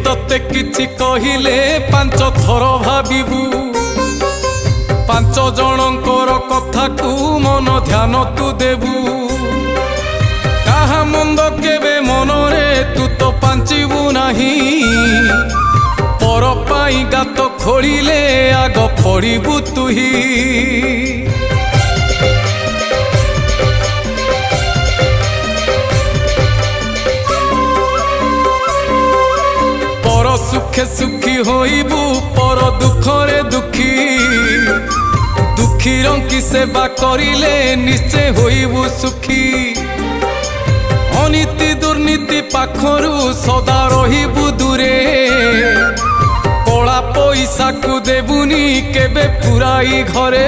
तते किछि कहिले पांच थर भाबिबू पांच जनकर कथा को मन ध्यान तू देबू काहा मंद केबे मनरे तू तो पांचिबू नाही पर पाई गात खोलिले आग पड़िबू तुही पर सुखे सुखी होइबू पर दुखरे दुखी दुखीर की सेवा करिले निश्चय होइबू सुखी अनीति दुर्नीति पाखरु सदा रहिबू दूरे कला पैसा को देबुनी केबे पुराई घरे।